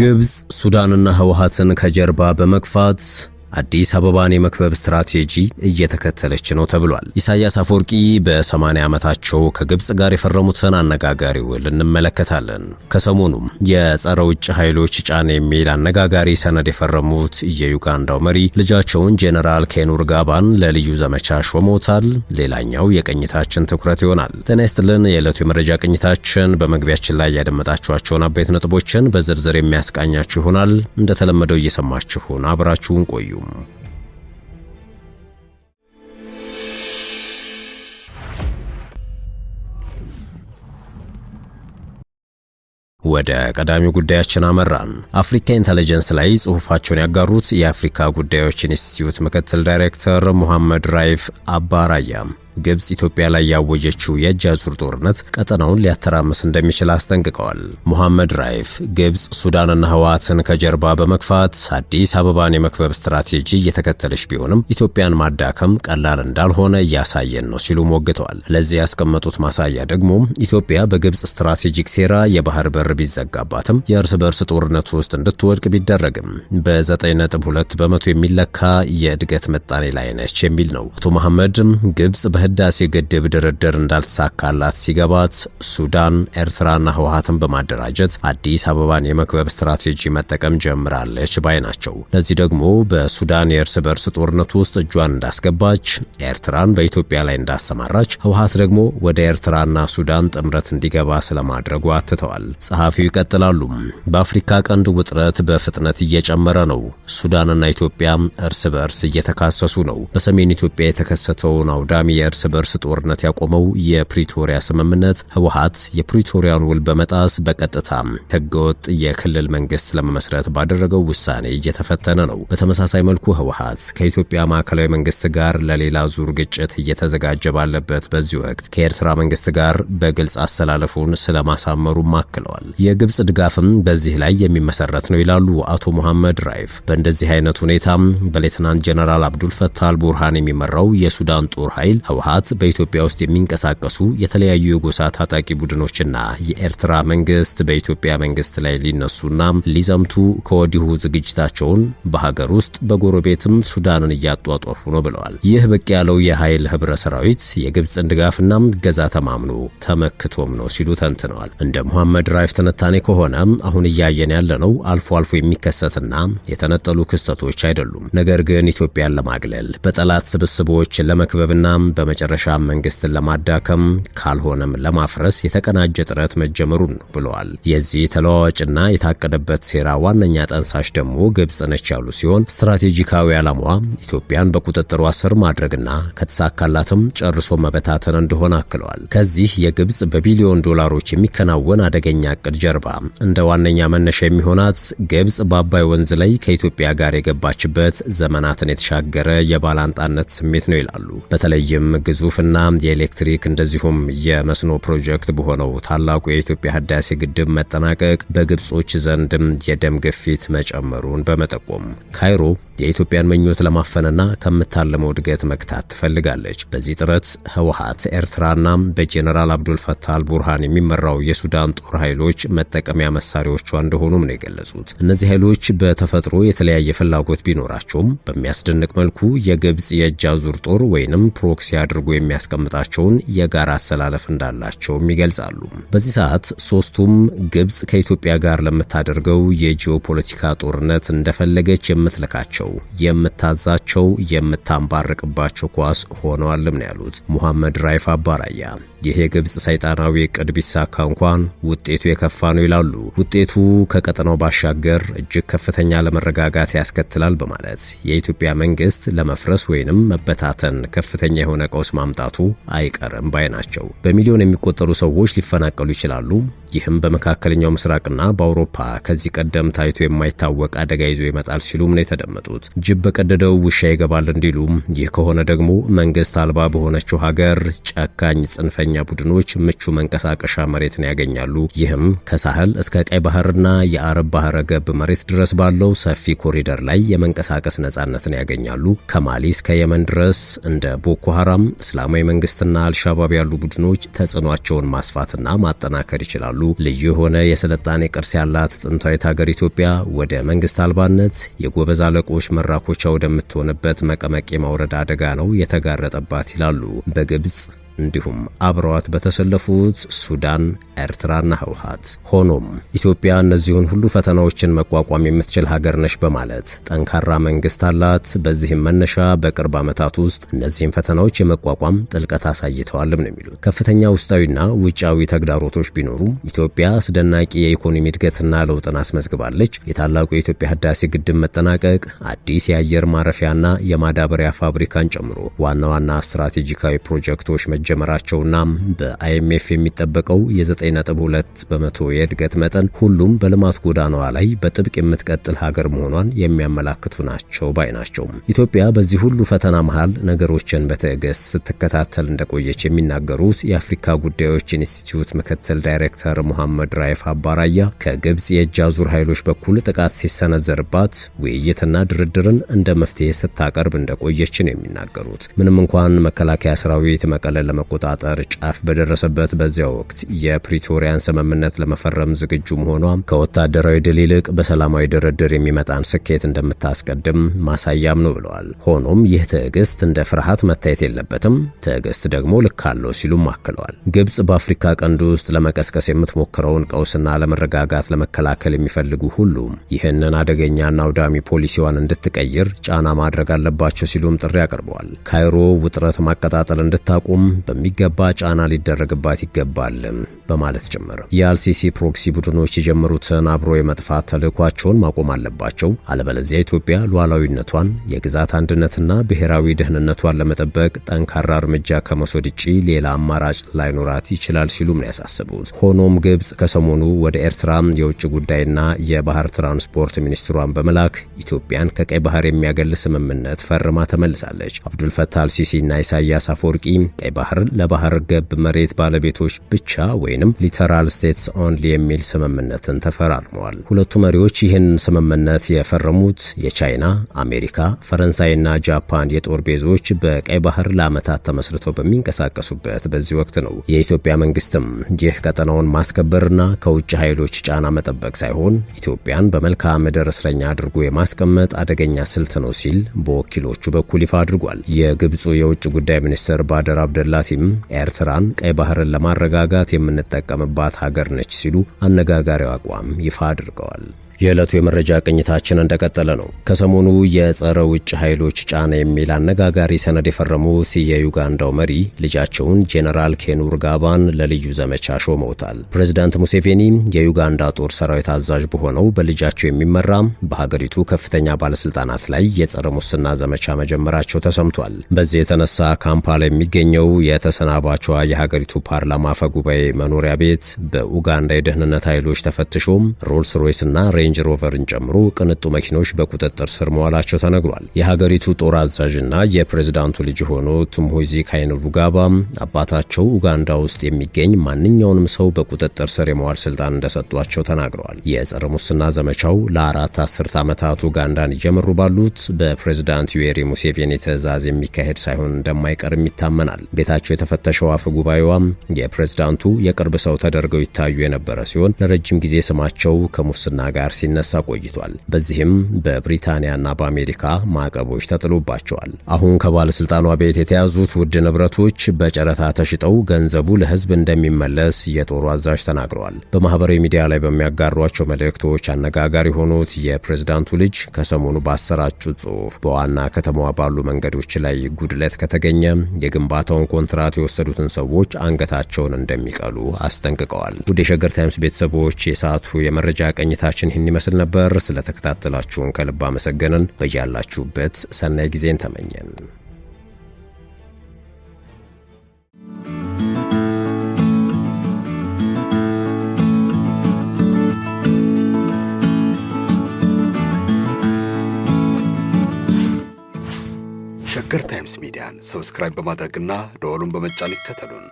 ግብጽ ሱዳንና ህወሓትን ከጀርባ በመግፋት አዲስ አበባን የመክበብ ስትራቴጂ እየተከተለች ነው ተብሏል። ኢሳያስ አፈወርቂ በ80 ዓመታቸው ከግብጽ ጋር የፈረሙትን አነጋጋሪ ውል እንመለከታለን። ከሰሞኑም የጸረ ውጭ ኃይሎች ጫና የሚል አነጋጋሪ ሰነድ የፈረሙት የዩጋንዳው መሪ ልጃቸውን ጄኔራል ኬኑር ጋባን ለልዩ ዘመቻ ሾመውታል። ሌላኛው የቅኝታችን ትኩረት ይሆናል። ጤና ይስጥልን። የዕለቱ የመረጃ ቅኝታችን በመግቢያችን ላይ ያደመጣችኋቸውን አበይት ነጥቦችን በዝርዝር የሚያስቃኛችሁ ይሆናል። እንደተለመደው እየሰማችሁን አብራችሁን ቆዩ። ወደ ቀዳሚው ጉዳያችን አመራን። አፍሪካ ኢንተለጀንስ ላይ ጽሑፋቸውን ያጋሩት የአፍሪካ ጉዳዮች ኢንስቲትዩት ምክትል ዳይሬክተር ሙሐመድ ራይፍ አባራያ ግብጽ ኢትዮጵያ ላይ ያወጀችው የእጅ አዙር ጦርነት ቀጠናውን ሊያተራምስ እንደሚችል አስጠንቅቀዋል። ሙሐመድ ራይፍ ግብጽ ሱዳንና ህወሓትን ከጀርባ በመግፋት አዲስ አበባን የመክበብ ስትራቴጂ እየተከተለች ቢሆንም ኢትዮጵያን ማዳከም ቀላል እንዳልሆነ እያሳየን ነው ሲሉ ሞግተዋል። ለዚህ ያስቀመጡት ማሳያ ደግሞ ኢትዮጵያ በግብጽ ስትራቴጂክ ሴራ የባህር በር ቢዘጋባትም የእርስ በርስ ጦርነት ውስጥ እንድትወድቅ ቢደረግም በ9.2 በመቶ የሚለካ የእድገት ምጣኔ ላይ ነች የሚል ነው። አቶ መሐመድ ግብጽ ህዳሴ ግድብ ድርድር እንዳልተሳካላት ሲገባት ሱዳን፣ ኤርትራና ህወሓትን በማደራጀት አዲስ አበባን የመክበብ ስትራቴጂ መጠቀም ጀምራለች ባይ ናቸው። ለዚህ ደግሞ በሱዳን የእርስ በርስ ጦርነት ውስጥ እጇን እንዳስገባች፣ ኤርትራን በኢትዮጵያ ላይ እንዳሰማራች፣ ህወሓት ደግሞ ወደ ኤርትራና ሱዳን ጥምረት እንዲገባ ስለማድረጉ አትተዋል። ጸሐፊው ይቀጥላሉ። በአፍሪካ ቀንድ ውጥረት በፍጥነት እየጨመረ ነው። ሱዳንና ኢትዮጵያ እርስ በርስ እየተካሰሱ ነው። በሰሜን ኢትዮጵያ የተከሰተውን አውዳሚ እርስ በርስ ጦርነት ያቆመው የፕሪቶሪያ ስምምነት ህወሓት የፕሪቶሪያን ውል በመጣስ በቀጥታ ህገወጥ የክልል መንግስት ለመመስረት ባደረገው ውሳኔ እየተፈተነ ነው። በተመሳሳይ መልኩ ህወሓት ከኢትዮጵያ ማዕከላዊ መንግስት ጋር ለሌላ ዙር ግጭት እየተዘጋጀ ባለበት በዚህ ወቅት ከኤርትራ መንግስት ጋር በግልጽ አሰላለፉን ስለማሳመሩም አክለዋል። የግብጽ ድጋፍም በዚህ ላይ የሚመሰረት ነው ይላሉ አቶ ሙሐመድ ራይፍ። በእንደዚህ አይነት ሁኔታ በሌተናንት ጀነራል አብዱል ፈታህ አልቡርሃን የሚመራው የሱዳን ጦር ኃይል ህወሓት በኢትዮጵያ ውስጥ የሚንቀሳቀሱ የተለያዩ የጎሳ ታጣቂ ቡድኖችና የኤርትራ መንግስት በኢትዮጵያ መንግስት ላይ ሊነሱና ሊዘምቱ ከወዲሁ ዝግጅታቸውን በሀገር ውስጥ በጎረቤትም ሱዳንን እያጧጧፉ ነው ብለዋል። ይህ ብቅ ያለው የኃይል ህብረ ሰራዊት የግብጽን ድጋፍና ገዛ ተማምኖ ተመክቶም ነው ሲሉ ተንትነዋል። እንደ ሙሐመድ ራይፍ ትንታኔ ከሆነ አሁን እያየን ያለነው አልፎ አልፎ የሚከሰትና የተነጠሉ ክስተቶች አይደሉም። ነገር ግን ኢትዮጵያን ለማግለል በጠላት ስብስቦች ለመክበብና በመጨረሻ መንግስትን ለማዳከም ካልሆነም ለማፍረስ የተቀናጀ ጥረት መጀመሩን ነው ብለዋል። የዚህ ተለዋዋጭና የታቀደበት ሴራ ዋነኛ ጠንሳሽ ደግሞ ግብጽ ነች ያሉ ሲሆን ስትራቴጂካዊ ዓላማዋ ኢትዮጵያን በቁጥጥሯ ስር ማድረግና ከተሳካላትም ጨርሶ መበታተን እንደሆነ አክለዋል። ከዚህ የግብጽ በቢሊዮን ዶላሮች የሚከናወን አደገኛ እቅድ ጀርባ እንደ ዋነኛ መነሻ የሚሆናት ግብጽ በአባይ ወንዝ ላይ ከኢትዮጵያ ጋር የገባችበት ዘመናትን የተሻገረ የባላንጣነት ስሜት ነው ይላሉ። በተለይም ግዙፍና የኤሌክትሪክ እንደዚሁም የመስኖ ፕሮጀክት በሆነው ታላቁ የኢትዮጵያ ህዳሴ ግድብ መጠናቀቅ በግብጾች ዘንድም የደም ግፊት መጨመሩን በመጠቆም ካይሮ የኢትዮጵያን ምኞት ለማፈንና ከምታለመው እድገት መግታት ትፈልጋለች። በዚህ ጥረት ህወሓት፣ ኤርትራና በጄኔራል አብዱል ፈታህ አልቡርሃን የሚመራው የሱዳን ጦር ኃይሎች መጠቀሚያ መሳሪያዎቿ እንደሆኑም ነው የገለጹት። እነዚህ ኃይሎች በተፈጥሮ የተለያየ ፍላጎት ቢኖራቸውም በሚያስደንቅ መልኩ የግብጽ የእጅ አዙር ጦር ወይንም ፕሮክሲ አድርጎ የሚያስቀምጣቸውን የጋራ አሰላለፍ እንዳላቸውም ይገልጻሉ። በዚህ ሰዓት ሶስቱም ግብጽ ከኢትዮጵያ ጋር ለምታደርገው የጂኦፖለቲካ ጦርነት እንደፈለገች የምትለካቸው፣ የምታዛቸው፣ የምታንባርቅባቸው ኳስ ሆነዋልም ነው ያሉት ሙሐመድ ራይፍ አባራያ። ይህ የግብጽ ሰይጣናዊ እቅድ ቢሳካ እንኳን ውጤቱ የከፋ ነው ይላሉ። ውጤቱ ከቀጠናው ባሻገር እጅግ ከፍተኛ ለመረጋጋት ያስከትላል በማለት የኢትዮጵያ መንግስት ለመፍረስ ወይንም መበታተን ከፍተኛ የሆነ ቀውስ ማምጣቱ አይቀርም ባይ ናቸው። በሚሊዮን የሚቆጠሩ ሰዎች ሊፈናቀሉ ይችላሉ። ይህም በመካከለኛው ምስራቅና በአውሮፓ ከዚህ ቀደም ታይቶ የማይታወቅ አደጋ ይዞ ይመጣል ሲሉም ነው የተደመጡት። ጅብ በቀደደው ውሻ ይገባል እንዲሉ፣ ይህ ከሆነ ደግሞ መንግስት አልባ በሆነችው ሀገር ጨካኝ ጽንፈኛ ጽንፈኛ ቡድኖች ምቹ መንቀሳቀሻ መሬትን ያገኛሉ። ይህም ከሳህል እስከ ቀይ ባህርና የአረብ ባህረ ገብ መሬት ድረስ ባለው ሰፊ ኮሪደር ላይ የመንቀሳቀስ ነጻነትን ያገኛሉ። ከማሊ እስከ የመን ድረስ እንደ ቦኮ ሐራም፣ እስላማዊ መንግስትና አልሻባብ ያሉ ቡድኖች ተጽዕኗቸውን ማስፋትና ማጠናከር ይችላሉ። ልዩ የሆነ የስልጣኔ ቅርስ ያላት ጥንታዊት ሀገር ኢትዮጵያ ወደ መንግስት አልባነት የጎበዝ አለቆች መራኮቻ ወደምትሆንበት መቀመቅ የማውረድ አደጋ ነው የተጋረጠባት ይላሉ በግብጽ እንዲሁም አብረዋት በተሰለፉት ሱዳን፣ ኤርትራና ህወሓት። ሆኖም ኢትዮጵያ እነዚህን ሁሉ ፈተናዎችን መቋቋም የምትችል ሀገር ነች በማለት ጠንካራ መንግስት አላት። በዚህም መነሻ በቅርብ ዓመታት ውስጥ እነዚህን ፈተናዎች የመቋቋም ጥልቀት አሳይተዋልም ነው የሚሉት። ከፍተኛ ውስጣዊና ውጫዊ ተግዳሮቶች ቢኖሩም ኢትዮጵያ አስደናቂ የኢኮኖሚ እድገትና ለውጥን አስመዝግባለች። የታላቁ የኢትዮጵያ ህዳሴ ግድብ መጠናቀቅ፣ አዲስ የአየር ማረፊያና የማዳበሪያ ፋብሪካን ጨምሮ ዋና ዋና ስትራቴጂካዊ ፕሮጀክቶች መጀመራቸውና በአይኤምኤፍ የሚጠበቀው የ9.2 በመቶ የእድገት መጠን ሁሉም በልማት ጎዳናዋ ላይ በጥብቅ የምትቀጥል ሀገር መሆኗን የሚያመላክቱ ናቸው ባይ ናቸው። ኢትዮጵያ በዚህ ሁሉ ፈተና መሃል ነገሮችን በትዕግስት ስትከታተል እንደቆየች የሚናገሩት የአፍሪካ ጉዳዮች ኢንስቲትዩት ምክትል ዳይሬክተር ሙሐመድ ራይፍ አባራያ ከግብጽ የእጅ አዙር ኃይሎች በኩል ጥቃት ሲሰነዘርባት ውይይትና ድርድርን እንደ መፍትሄ ስታቀርብ እንደቆየች ነው የሚናገሩት። ምንም እንኳን መከላከያ ሰራዊት መቀለል ለመቆጣጠር ጫፍ በደረሰበት በዚያ ወቅት የፕሪቶሪያን ስምምነት ለመፈረም ዝግጁ መሆኗ ከወታደራዊ ድል ይልቅ በሰላማዊ ድርድር የሚመጣን ስኬት እንደምታስቀድም ማሳያም ነው ብለዋል። ሆኖም ይህ ትዕግስት እንደ ፍርሃት መታየት የለበትም፣ ትዕግስት ደግሞ ልክ አለው ሲሉም አክለዋል። ግብጽ በአፍሪካ ቀንድ ውስጥ ለመቀስቀስ የምትሞክረውን ቀውስና ለመረጋጋት ለመከላከል የሚፈልጉ ሁሉ ይህንን አደገኛና አውዳሚ ፖሊሲዋን እንድትቀይር ጫና ማድረግ አለባቸው ሲሉም ጥሪ አቅርበዋል። ካይሮ ውጥረት ማቀጣጠል እንድታቁም በሚገባ ጫና ሊደረግባት ይገባል በማለት ጭምር የአልሲሲ ፕሮክሲ ቡድኖች የጀመሩትን አብሮ የመጥፋት ተልዕኳቸውን ማቆም አለባቸው፣ አለበለዚያ ኢትዮጵያ ሉዓላዊነቷን የግዛት አንድነትና ብሔራዊ ደህንነቷን ለመጠበቅ ጠንካራ እርምጃ ከመውሰድ ውጪ ሌላ አማራጭ ላይኖራት ይችላል ሲሉም ነው ያሳሰቡት። ሆኖም ግብጽ ከሰሞኑ ወደ ኤርትራ የውጭ ጉዳይና የባህር ትራንስፖርት ሚኒስትሯን በመላክ ኢትዮጵያን ከቀይ ባህር የሚያገል ስምምነት ፈርማ ተመልሳለች። አብዱልፈታህ አልሲሲና ኢሳያስ አፈወርቂ ቀይ ባህር ለባህር ገብ መሬት ባለቤቶች ብቻ ወይንም ሊተራል ስቴትስ ኦንሊ የሚል ስምምነትን ተፈራርመዋል። ሁለቱ መሪዎች ይህን ስምምነት የፈረሙት የቻይና፣ አሜሪካ፣ ፈረንሳይና ጃፓን የጦር ቤዞች በቀይ ባህር ለዓመታት ተመስርተው በሚንቀሳቀሱበት በዚህ ወቅት ነው። የኢትዮጵያ መንግስትም ይህ ቀጠናውን ማስከበርና ከውጭ ኃይሎች ጫና መጠበቅ ሳይሆን ኢትዮጵያን በመልክዓ ምድር እስረኛ አድርጎ የማስቀመጥ አደገኛ ስልት ነው ሲል በወኪሎቹ በኩል ይፋ አድርጓል። የግብፁ የውጭ ጉዳይ ሚኒስትር ባደር አብደላቲም ኤርትራን ቀይ ባህርን ለማረጋጋት የምንጠቀምባት ሀገር ነች ሲሉ አነጋጋሪው አቋም ይፋ አድርገዋል። የዕለቱ የመረጃ ቅኝታችን እንደቀጠለ ነው። ከሰሞኑ የጸረ ውጭ ኃይሎች ጫና የሚል አነጋጋሪ ሰነድ የፈረሙት የዩጋንዳው መሪ ልጃቸውን ጄኔራል ኬን ሩጋባን ለልዩ ዘመቻ ሾመውታል። ፕሬዝዳንት ሙሴቬኒ የዩጋንዳ ጦር ሰራዊት አዛዥ በሆነው በልጃቸው የሚመራ በሀገሪቱ ከፍተኛ ባለስልጣናት ላይ የጸረ ሙስና ዘመቻ መጀመራቸው ተሰምቷል። በዚህ የተነሳ ካምፓላ የሚገኘው የተሰናባቿ የሀገሪቱ ፓርላማ አፈ ጉባኤ መኖሪያ ቤት በኡጋንዳ የደህንነት ኃይሎች ተፈትሾም ሮልስ ሮይስና ሬንጅ ሮቨርን ጨምሮ ቅንጡ መኪኖች በቁጥጥር ስር መዋላቸው ተነግሯል። የሀገሪቱ ጦር አዛዥና የፕሬዝዳንቱ ልጅ የሆኑት ሙሆዚ ካይነሩጋባ አባታቸው ኡጋንዳ ውስጥ የሚገኝ ማንኛውንም ሰው በቁጥጥር ስር የመዋል ስልጣን እንደሰጧቸው ተናግረዋል። የጸረ ሙስና ዘመቻው ለአራት አስርት ዓመታት ኡጋንዳን እየመሩ ባሉት በፕሬዝዳንት ዩዌሪ ሙሴቬኒ ትዕዛዝ የሚካሄድ ሳይሆን እንደማይቀርም ይታመናል። ቤታቸው የተፈተሸው አፈ ጉባኤዋም የፕሬዝዳንቱ የቅርብ ሰው ተደርገው ይታዩ የነበረ ሲሆን ለረጅም ጊዜ ስማቸው ከሙስና ጋር ሲነሳ ቆይቷል። በዚህም በብሪታንያና በአሜሪካ ማዕቀቦች ተጥሎባቸዋል። አሁን ከባለስልጣኗ ቤት የተያዙት ውድ ንብረቶች በጨረታ ተሽጠው ገንዘቡ ለሕዝብ እንደሚመለስ የጦሩ አዛዥ ተናግረዋል። በማህበራዊ ሚዲያ ላይ በሚያጋሯቸው መልእክቶች አነጋጋሪ የሆኑት የፕሬዝዳንቱ ልጅ ከሰሞኑ ባሰራጩት ጽሑፍ በዋና ከተማዋ ባሉ መንገዶች ላይ ጉድለት ከተገኘ የግንባታውን ኮንትራት የወሰዱትን ሰዎች አንገታቸውን እንደሚቀሉ አስጠንቅቀዋል። ውድ የሸገር ታይምስ ቤተሰቦች የሰዓቱ የመረጃ ቅኝታችን ይህን ይመስል ነበር። ስለተከታተላችሁን ከልብ አመሰገንን። በያላችሁበት ሰናይ ጊዜን ተመኘን። ሸገር ታይምስ ሚዲያን ሰብስክራይብ በማድረግና ደወሉን በመጫን ይከተሉን።